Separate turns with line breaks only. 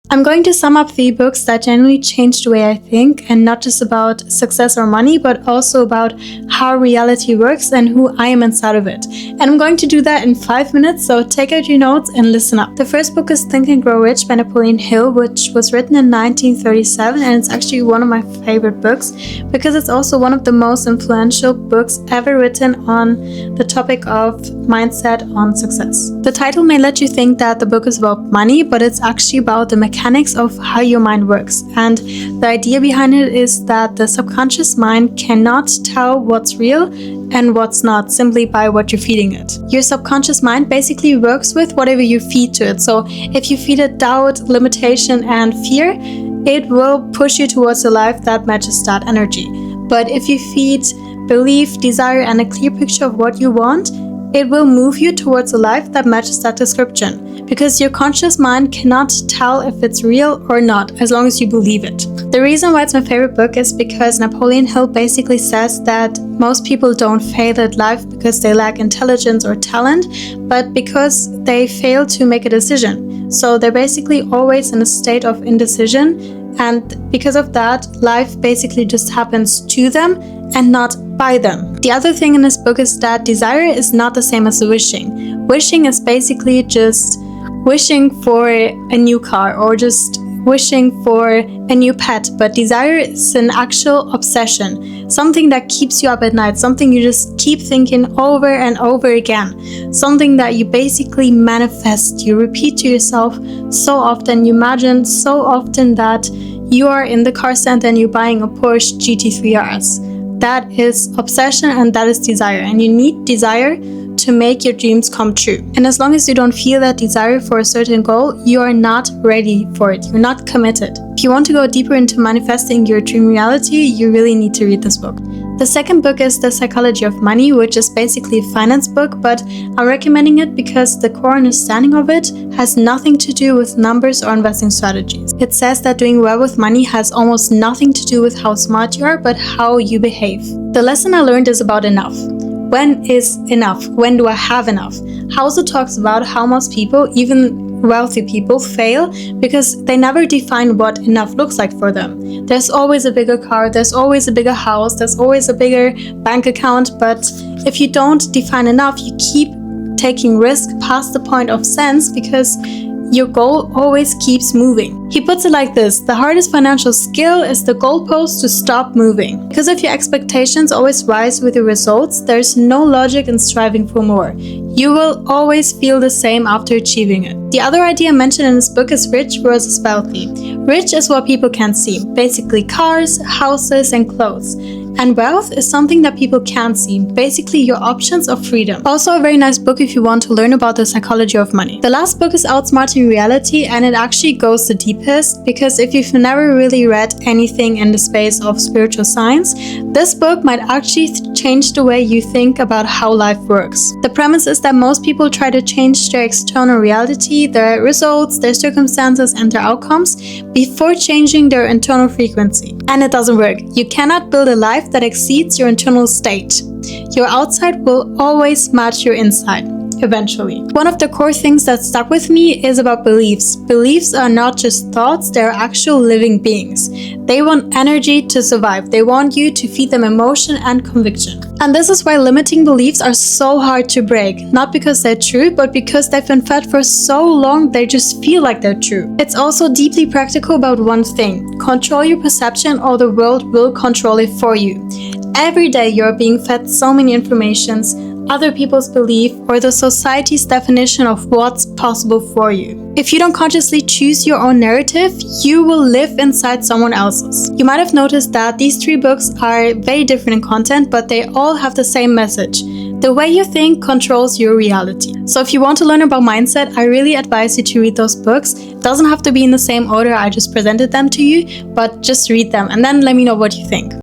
I'm going to sum up 3 books that genuinely changed the way I think, and not just about success or money, but also about how reality works and who I am inside of it. And I'm going to do that in 5 minutes, so take out your notes and listen up. The first book is Think and Grow Rich by Napoleon Hill, which was written in 1937, and it's actually one of my favorite books because it's also one of the most influential books ever written on the topic of mindset on success. The title may let you think that the book is about money, but it's actually about the mechanics of how your mind works. And the idea behind it is that the subconscious mind cannot tell what's real and what's not simply by what you're feeding it. Your subconscious mind basically works with whatever you feed to it. So if you feed it doubt, limitation, and fear, it will push you towards a life that matches that energy. But if you feed belief, desire, and a clear picture of what you want, it will move you towards a life that matches that description, because your conscious mind cannot tell if it's real or not, as long as you believe it. The reason why it's my favorite book is because Napoleon Hill basically says that most people don't fail at life because they lack intelligence or talent, but because they fail to make a decision. So they're basically always in a state of indecision, and because of that, life basically just happens to them and not by them. The other thing in this book is that desire is not the same as wishing. Wishing is basically just wishing for a new car or just wishing for a new pet, but desire is an actual obsession, something that keeps you up at night, something you just keep thinking over and over again, something that you basically manifest, you repeat to yourself so often, you imagine so often that you are in the car stand and you're buying a Porsche GT3 RS. That is obsession and that is desire, and you need desire to make your dreams come true. And as long as you don't feel that desire for a certain goal, you are not ready for it. You're not committed. If you want to go deeper into manifesting your dream reality, you really need to read this book. The second book is The Psychology of Money, which is basically a finance book, but I'm recommending it because the core understanding of it has nothing to do with numbers or investing strategies. It says that doing well with money has almost nothing to do with how smart you are, but how you behave. The lesson I learned is about enough. When is enough? When do I have enough? Housel talks about how most people, even wealthy people, fail because they never define what enough looks like for them. There's always a bigger car, there's always a bigger house, there's always a bigger bank account, but if you don't define enough, you keep taking risk past the point of sense because your goal always keeps moving. He puts it like this: the hardest financial skill is the goalpost to stop moving. Because if your expectations always rise with your results, there's no logic in striving for more. You will always feel the same after achieving it. The other idea mentioned in this book is rich versus wealthy. Rich is what people can see, basically cars, houses, and clothes. And wealth is something that people can't see, basically your options of freedom. Also a very nice book if you want to learn about the psychology of money. The last book is Outsmarting Reality, and it actually goes the deepest, because if you've never really read anything in the space of spiritual science, this book might actually change the way you think about how life works. The premise is that most people try to change their external reality, their results, their circumstances, and their outcomes before changing their internal frequency. And it doesn't work. You cannot build a life that exceeds your internal state. Your outside will always match your inside, eventually. One of the core things that stuck with me is about beliefs. Beliefs are not just thoughts, they're actual living beings. They want energy to survive. They want you to feed them emotion and conviction. And this is why limiting beliefs are so hard to break. Not because they're true, but because they've been fed for so long they just feel like they're true. It's also deeply practical about one thing: control your perception or the world will control it for you. Every day you're being fed so many informations, other people's belief, or the society's definition of what's possible for you. If you don't consciously choose your own narrative, you will live inside someone else's. You might have noticed that these 3 books are very different in content, but they all have the same message. The way you think controls your reality. So if you want to learn about mindset, I really advise you to read those books. It doesn't have to be in the same order I just presented them to you, but just read them and then let me know what you think.